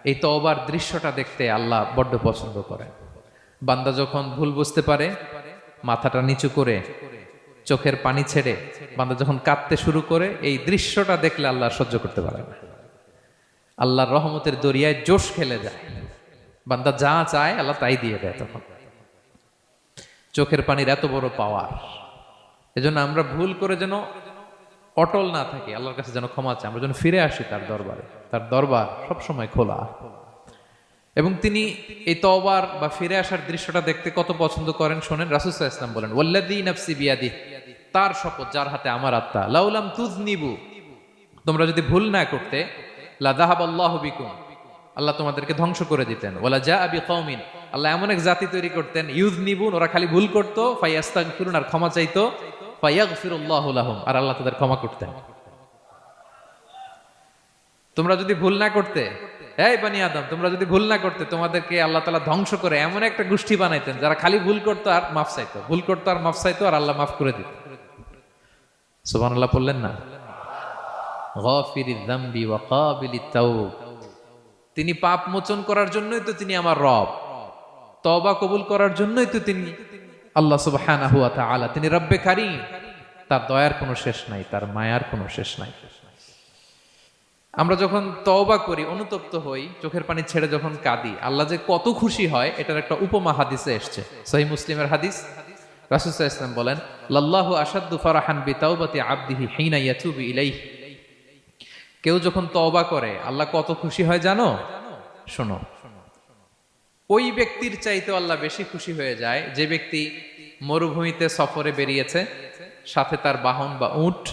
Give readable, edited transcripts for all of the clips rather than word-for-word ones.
এই তওবার দৃশ্যটা দেখতে আল্লাহ বড্ড পছন্দ করেন। বান্দা যখন ভুল বুঝতে পারে, মাথাটা নিচু করে চোখের পানি ছেড়ে বান্দা যখন কাঁদতে শুরু করে, এই দৃশ্যটা দেখলে আল্লাহ সহ্য করতে পারে না। আল্লাহর রহমতের দরিয়ায় জোশ খেলে যায়, বান্দা যা চায় আল্লাহ তাই দিয়ে দেয়। তখন চোখের পানির এত বড় পাওয়ার, এজন্য আমরা ভুল করে যেন অটল না থাকি, আল্লাহর কাছে যেন ক্ষমা চাই, আমরা যেন ফিরে আসি তার দরবারে। তার দরবার সবসময় খোলা। এবং তিনি এই তওবার বা ফিরে আসার দৃশ্যটা দেখতে কত পছন্দ করেন শোনেন। রাসূল সাল্লাল্লাহু আলাইহি ওয়াসাল্লাম বলেন, ওয়াল্লাযী নাফসি বিয়াদিহি, তার শপথ যার হাতে আমার আত্মা, লাউলাম তুযনিবু, তোমরা যদি ভুল না করতে, লা যাহাবাল্লাহু বিকুম, আল্লাহ তোমাদেরকে ধ্বংস করে দিতেন। ওয়ালা জাআ বিকওমিন, আল্লাহ এমন এক জাতি তৈরি করতেন, ইউযনিবুন, ওরা খালি ভুল করতো, ফায়াস্তাগফিরুন, আর ক্ষমা চাইতো, ফায়াগফিরুল্লাহু লাহুম, আর আল্লাহ তাদের ক্ষমা করতেন। তোমরা যদি ভুল না করতে, এই বনি আদম, তোমরা যদি ভুল না করতে, তোমাদেরকে আল্লাহ তাআলা ধ্বংস করে এমন একটা গোষ্ঠী বানাইতেন যারা খালি ভুল করতো আর মাফ চাইতো, ভুল করতো আর মাফ চাইতো, আর আল্লাহ মাফ করে দিত। সুবহানাল্লাহ পড়লেন না? গাফিরিয যামবি ওয়া কাবিলিত তাওব, তিনি পাপ মোচন করার জন্যই তো তিনি আমার রব, তওবা কবুল করার জন্যই তো তিনি আল্লাহ সুবহানাহু ওয়া তাআলা, তিনি রব্বে কারীম। তার দয়ার কোনো শেষ নাই, তার মায়ার কোনো শেষ নাই। আমরা যখন তওবা করি, অনুতপ্ত হই, চোখের পানি ছেড়ে যখন কাঁদি, আল্লাহ যে কত খুশি হয় এটার একটা উপমা হাদিসে এসেছে, সহিহ মুসলিমের হাদিস। রাসূল সাল্লাল্লাহু আলাইহি ওয়াসাল্লাম বলেন, লাল্লাহু আশাদ্দু ফারাহান বিতাওবাতি আবদিহি হিনা ইয়াতুবু ইলাইহি, কেউ যখন তওবা করে আল্লাহ কত খুশি হয় জানো? শোনো, ওই ব্যক্তির চাইতে আল্লাহ বেশি খুশি হয়ে যায় যে ব্যক্তি মরুভূমিতে সফরে বেরিয়েছে, সাথে তার বাহন বা উট,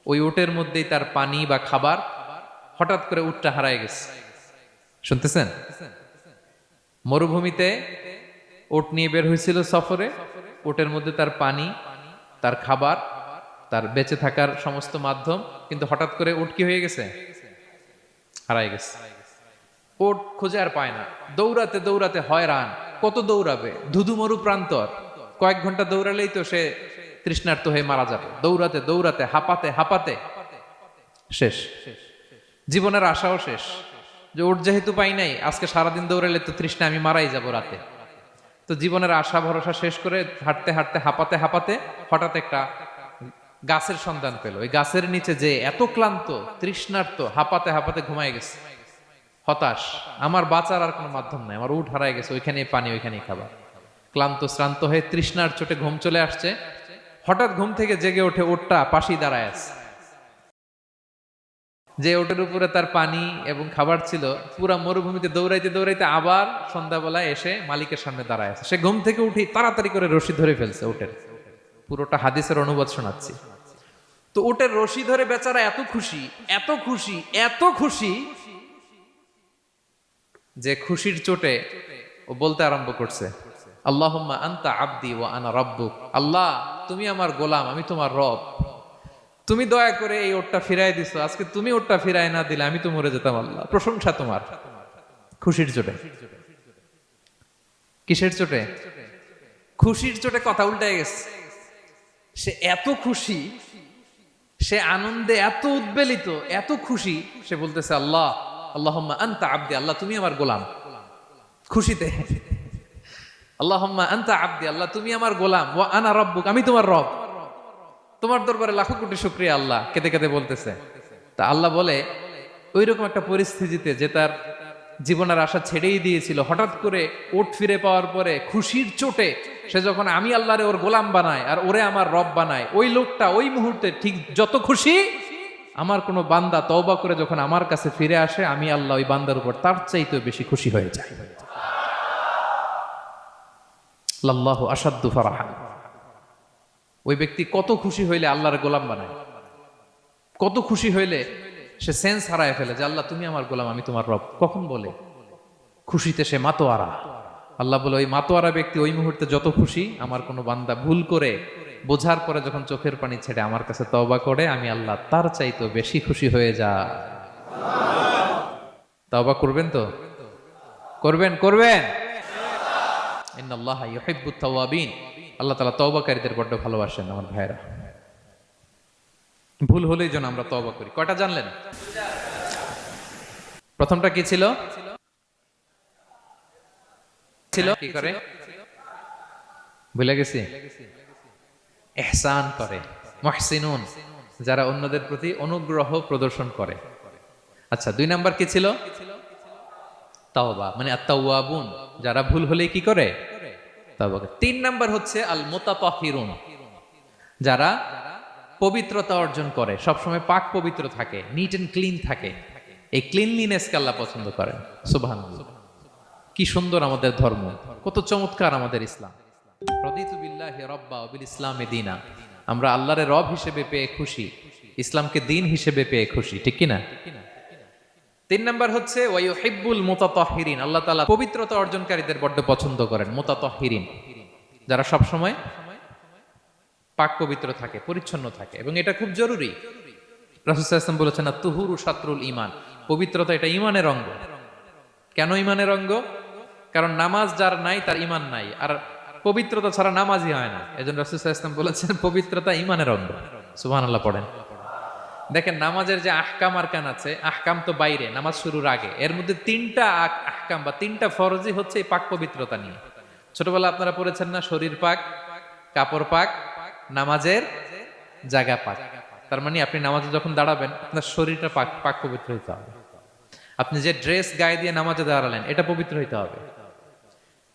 ওই উটের মধ্যেই তার পানি বা খাবার, হঠাৎ করে উটটা হারায় গেছে। শুনতেছেন? মরুভূমিতে উট নিয়ে বের হয়েছিল সফরে, উটের মধ্যে তার পানি, তার খাবার, তার বেঁচে থাকার সমস্ত মাধ্যম, কিন্তু হঠাৎ করে উট কি হয়ে গেছে? হারায় গেছে। উট খুঁজে আর পায় না, দৌড়াতে দৌড়াতে হয়রান। কত দৌড়াবে? ধুধু মরু প্রান্তর, কয়েক ঘন্টা দৌড়ালেই তো সে তৃষ্ণার্ত হয়ে মারা যাবে। দৌড়াতে দৌড়াতে হাঁপাতে হাঁপাতে শেষ, জীবনের আশাও শেষ, যে উট যেহেতু পাই নাই, আজকে সারাদিন দৌড়ালে তো তৃষ্ণা আমি মারাই যাব রাতে। তো জীবনের আশা ভরসা শেষ করে হাঁটতে হাঁটতে হাঁপাতে হাঁপাতে হঠাৎ একটা গাছের সন্ধান পেল। ওই গাছের নিচে যে এত ক্লান্ত, তৃষ্ণার্ত, হাঁপাতে হাঁপাতে ঘুমায় গেছে, হতাশ, আমার বাঁচার আর কোনো মাধ্যম নাই, আমার উট হারায় গেছে, ওইখানেই পানি, ওইখানেই খাবার। ক্লান্ত শ্রান্ত হয়ে তৃষ্ণার চোটে ঘুম চলে আসছে। হঠাৎ ঘুম থেকে জেগে ওঠে, উটটা পাশেই দাঁড়ায় আছে। যে ওটের উপরে তার পানি এবং খাবার ছিল, পুরা মরুভূমিতে দৌড়াইতে দৌড়াইতে আবার সন্ধ্যাবেলায় এসে মালিকের সামনে দাঁড়ায় আছে। সে ঘুম থেকে উঠে তাড়াতাড়ি করে রশি ধরে ফেলছে উটের। পুরোটা হাদিসের অনুবাদ শোনাচ্ছি। তো উটের রশি ধরে বেচারা এত খুশি, এত খুশি, এত খুশি, যে খুশির চোটে ও বলতে আরম্ভ করছে, আল্লাহুম্মা আনতা আবদি ওয়া আনা রাব্বুক, আল্লাহ তুমি আমার গোলাম, আমি তোমার রব। তুমি দয়া করে এই ওটটা ফিরাই দিছো, আজকে তুমি ওটটা ফিরাই না দিলে আমি তো মরে যেতাম। আল্লাহ প্রশংসা তোমার। খুশির চোটে। কিসের চোটে? খুশির চোটে কথা উল্টায় গেছে। সে এত খুশি, সে আনন্দে এত উদ্বেলিত, এত খুশি, সে বলতেছে আল্লাহ, আল্লাহুম্মা আনতা আবদি, আল্লাহ তুমি আমার গোলাম। খুশিতে আল্লাহুম্মা আনতা আবদি, আল্লাহ তুমি আমার গোলাম, ওয়া আনা রাব্বুক, আমি তোমার রব। তোমার দরবারে লাখো কোটি শুকরিয়া। আল্লাহ কেঁদে কেঁদে বলতেছে। তা আল্লাহ বলে, ওইরকম একটা পরিস্থিতিতে যে তার জীবনের আশা ছেড়েই দিয়েছিল, হঠাৎ করে উট ফিরে পাওয়ার পরে খুশির চোটে সে যখন আমি আল্লাহরে ওর গোলাম বানায় আর ওরে আমার রব বানায়, ওই লোকটা ওই মুহূর্তে ঠিক যত খুশি, আমার কোনো বান্দা তওবা করে যখন আমার কাছে ফিরে আসে, আমি আল্লাহ ওই বান্দার উপর তার চাইতেও বেশি খুশি হয়ে যায়। লাল্লাহু আশাদ্দু ফারাহান। ওই ব্যক্তি কত খুশি হইলে আল্লাহর গোলাম বানায়, কত খুশি হইলে সে সেন্স হারায় ফেলে যে আল্লাহ তুমি আমার গোলাম, আমি তোমার রব। কখন বলে? খুশিতে সে মাতোয়ারা। আল্লাহ বলে, ওই মাতোয়ারা ব্যক্তি ওই মুহূর্তে যত খুশি, আমার কোনো বান্দা ভুল করে বোঝার পরে যখন চোখের পানি ছেড়ে আমার কাছে তওবা করে, আমি আল্লাহ তার চাইতেও বেশি খুশি হয়ে যা। তওবা করবেন তো? করবেন করবেন। ইন্নাল্লাহা ইউহিব্বুত তাওয়াবিন। আল্লাহ তাআলা তওবাকারীদের বড় ভালোবাসেন। আমার ভাইরা, ভুল হলেই যেন আমরা তওবা করি। কয়টা জানলেন? প্রথমটা কি ছিল? ছিল কি করে ভুলে গেছি, ইহসান করে, মুহসিনুন, যারা অন্যদের প্রতি অনুগ্রহ প্রদর্শন করে। আচ্ছা, 2 নাম্বার কি ছিল? তাওবা, মানে আত-তাওয়াবুন, যারা ভুল হলেই কি করে? তাওবা করে। 3 নাম্বার হচ্ছে আল মুতাতাহহিরুন, যারা পবিত্রতা অর্জন করে, সবসময় পাক পবিত্র থাকে, নিট এন্ড ক্লিন থাকে। এই ক্লিনলিনেসকে আল্লাহ পছন্দ করেন। সুবহানাল্লাহ, কি সুন্দর আমাদের ধর্ম, কত চমৎকার আমাদের ইসলাম। রাদিতু বিল্লাহি রাব্বা ওয়া বিল ইসলামি দীনা, আমরা আল্লাহর রব হিসেবে পেয়ে খুশি, ইসলামকে দিন হিসেবে পেয়ে খুশি, ঠিক কি না? 3 নাম্বার হচ্ছে ওয়া ইউহিব্বুল মুতাতাহহিরিন, আল্লাহ তাআলা পবিত্রতা অর্জনকারীদের বড্ড পছন্দ করেন। মুতাতাহহিরিন, যারা সব সময় পাক পবিত্র থাকে, পরিচ্ছন্ন থাকে, এবং এটা খুব জরুরি। রাসূল সাল্লাল্লাহু আলাইহি ওয়াসাল্লাম বলেছেন আত-তুহুরু শাতরুল ঈমান, পবিত্রতা এটা ঈমানের অঙ্গ। কেন ঈমানের অঙ্গ? কারণ নামাজ যার নাই তার ঈমান নাই, আর পবিত্রতা ছাড়া নামাজই হয় না। এজন্য রাসূল সাল্লাল্লাহু আলাইহি ওয়াসাল্লাম বলেছেন পবিত্রতা ঈমানের অঙ্গ। সুবহানাল্লাহ পড়েন। দেখেন নামাজের যে আহকাম আরকান আছে, আহকাম তো বাইরে, নামাজ শুরুর আগে, এর মধ্যে 3টা আহকাম বা 3টা ফরজই হচ্ছে এই পাক পবিত্রতা নিয়ে। ছোটবেলা আপনারা পড়েছেন না, শরীর পাক, কাপড় পাক, নামাজের জায়গা পাক। তার মানে আপনি নামাজে যখন দাঁড়াবেন আপনার শরীরটা পাক পাক পবিত্র হইতে হবে। আপনি যে ড্রেস গায়ে দিয়ে নামাজে দাঁড়ালেন এটা পবিত্র হইতে হবে।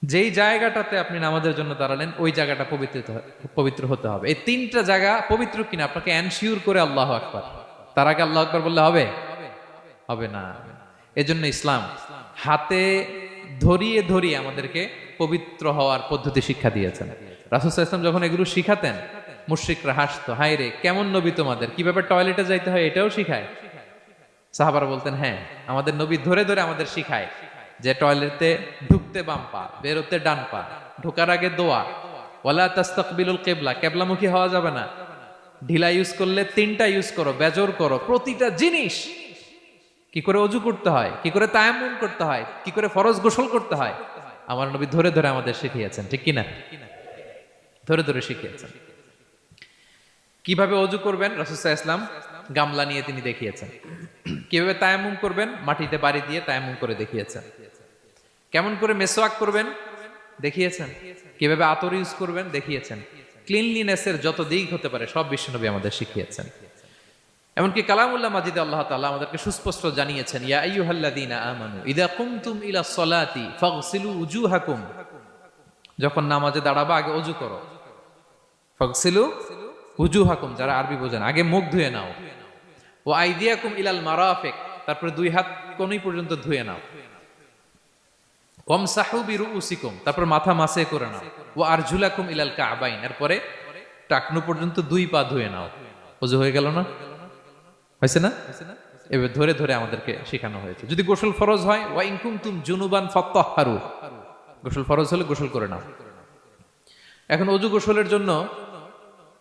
যেই জায়গাটাতে আপনি নামাজের জন্য দাঁড়ালেন ওই জায়গাটা পবিত্র হতে হবে। এই 3টা জায়গা পবিত্র কিনা আপনাকে এনশিওর করে আল্লাহু আকবার, তার আগে আল্লাহু আকবার বললে হবে? হবে না। এজন্য ইসলাম হাতে ধরিয়ে ধরিয়ে আমাদেরকে পবিত্র হওয়ার পদ্ধতি শিক্ষা দিয়েছেন। রাসূল সাল্লাল্লাহু আলাইহি ওয়াসাল্লাম যখন এগুলো শিখাতেন মুশরিকরা হাসতো, হায় রে কেমন নবী তোমাদের, কিভাবে টয়লেটে যাইতে হয় এটাও শিখায়। সাহাবারা বলতেন হ্যাঁ, আমাদের নবী ধরে ধরে আমাদের শিখায় যে টয়লেটে ঢুকতে বাম পা, বেরোতে ডান পা, ঢোকার আগে দোয়া, ওয়ালা তাস্তাকবিলুল কিবলা, কিবলামুখী হওয়া যাবে না, ঢিলা ইউজ করলে 3টা ইউজ করো, বেজর করো, প্রতিটা জিনিস কি করে ওযু করতে হয়, কি করে তায়াম্মুম করতে হয়, কি করে ফরজ গোসল করতে হয়, আমার নবী ধরে ধরে আমাদের শিখিয়েছেন, ঠিক কি না? ধরে ধরে শিখিয়েছেন। কিভাবে ওযু করবেন রাসূল সাল্লাল্লাহু আলাইহি ওয়াসাল্লাম গামলা নিয়ে তিনি দেখিয়েছেন। কিভাবে তায়াম্মুম করবেন মাটিতে বাড়ি দিয়ে তায়াম্মুম করে দেখিয়েছেন। কেমন করে মেসওয়াক করবেন দেখিয়েছেন। কিভাবে আতর ইউজ করবেন দেখিয়েছেন। ক্লিনলিনেসের যত দিক হতে পারে সব বিশ্বনবী আমাদের শিখিয়েছেন। এমনকি কালামুল্লাহ মাজিদে আল্লাহ তাআলা আমাদেরকে সুস্পষ্ট জানিয়েছেন, ইয়া আইয়ুহাল্লাযীনা আমানু ইযা কুমতুম ইলাস সালাতি ফাগসিলু উজুহাকুম, যখন নামাজে দাঁড়াবা আগে ওযু করো। ফাগসিলু উজুহাকুম, যারা আরবি বোঝেন আগে মুখ ধুয়ে নাও। ওয়া আইদিয়াকুম ইলাল মারাফিক, তারপরে 2 হাত কোণই পর্যন্ত ধুয়ে নাও। ওয়ামসাহু বিরুউসিকুম, তারপর মাথা মাসে করে নাও। ওয়া আরজুলাকুম ইলাল কাবাইন, এরপরে টাকনু পর্যন্ত 2 পা ধুয়ে নাও। ওযু হয়ে গেল না? হয়েছে না? এবার ধরে ধরে আমাদেরকে শেখানো হয়েছে। যদি গোসল ফরজ হয়, ওয়া ইন কুনতুম জুনুবান ফাত্তাহহারু, গোসল ফরজ হলে গোসল করে নাও। এখন ওযু গোসলের জন্য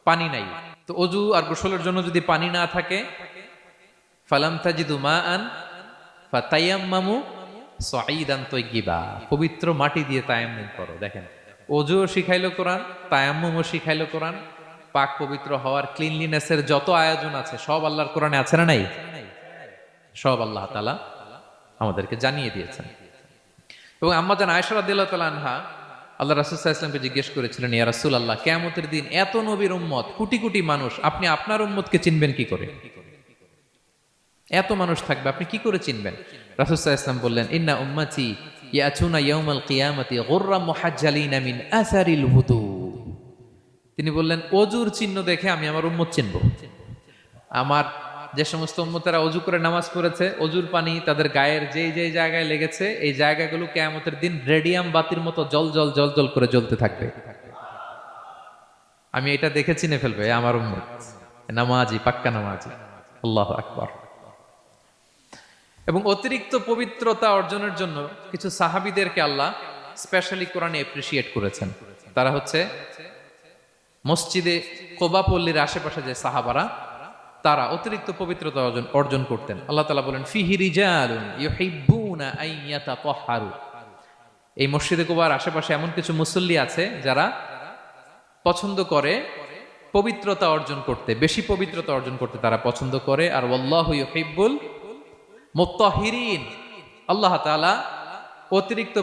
পানি নাই, তো ওযু আর গোসলের জন্য যদি পানি না থাকে, ফালাম তাজিদু মাআন ফাতায়াম্মামু সাঈদান তাইয়্যিবা, পবিত্র মাটি দিয়ে তায়াম্মুম করো। দেখেন ওযুও শিখাইলো কোরআন, তায়াম্মুমও শিখাইলো কোরআন। পাক পবিত্র হওয়ার ক্লিনলিনেসের যত আয়োজন আছে সব আল্লাহর কোরআনে আছে না নাই? সব আল্লাহ তাআলা আমাদেরকে জানিয়ে দিয়েছেন। এবং আম্মা জান আয়েশা রাদিয়াল্লাহু তাআলা আনহা আল্লাহ রাসূল সাল্লাল্লাহু আলাইহি ওয়াসাল্লামকে জিজ্ঞেস করেছিলেন, ইয়া রাসূলুল্লাহ, কিয়ামতের দিন এত নবীর উম্মত, কোটি কোটি মানুষ, আপনি আপনার উম্মতকে চিনবেন কি করে? এত মানুষ থাকবে, আপনি কি করে চিনবেন? রাসূল সাল্লাল্লাহু আলাইহি ওয়াসাল্লাম বললেন, ইন্না উম্মতি ইয়াতুনা ইয়াউমাল কিয়ামাতি গুররাম মুহাজ্জালিনা মিন আসারিল wudu। তিনি বললেন ওযুর চিহ্ন দেখে আমি আমার উম্মত চিনব। আমার যে সমস্ত উম্মতেরা ওযু করে নামাজ পড়েছে, ওযুর পানি তাদের গায়ের যেই যেই জায়গায় লেগেছে, এই জায়গাগুলো কিয়ামতের দিন রেডিয়াম বাতির মতো জল জল জল জল করে জ্বলতে থাকবে। আমি এটা দেখে চিনে ফেলবে আমার উম্মত, নামাজি, পাক্কা নামাজি। আল্লাহু আকবার। এবং অতিরিক্ত পবিত্রতা অর্জনের জন্য কিছু সাহাবীদেরকে আল্লাহ স্পেশালি কোরআনে অ্যাপ্রিশিয়েট করেছেন। তারা হচ্ছে মসজিদে কোবা পল্লীর আশেপাশে যে সাহাবারা, তারা অতিরিক্ত পবিত্রতা অর্জন করতেন। আল্লাহ তাআলা বলেন, ফিহি রিজালুন ইউহিব্বুনা আন ইয়াতাতাহহারু, এই মসজিদে কোবার আশেপাশে এমন কিছু মুসল্লি আছে যারা পছন্দ করে পবিত্রতা অর্জন করতে, বেশি পবিত্রতা অর্জন করতে তারা পছন্দ করে। আর ওয়াল্লাহু ইউহিব্বুল মুত্তাহহিরিন, আল্লাহ তাআলা অতিরিক্ত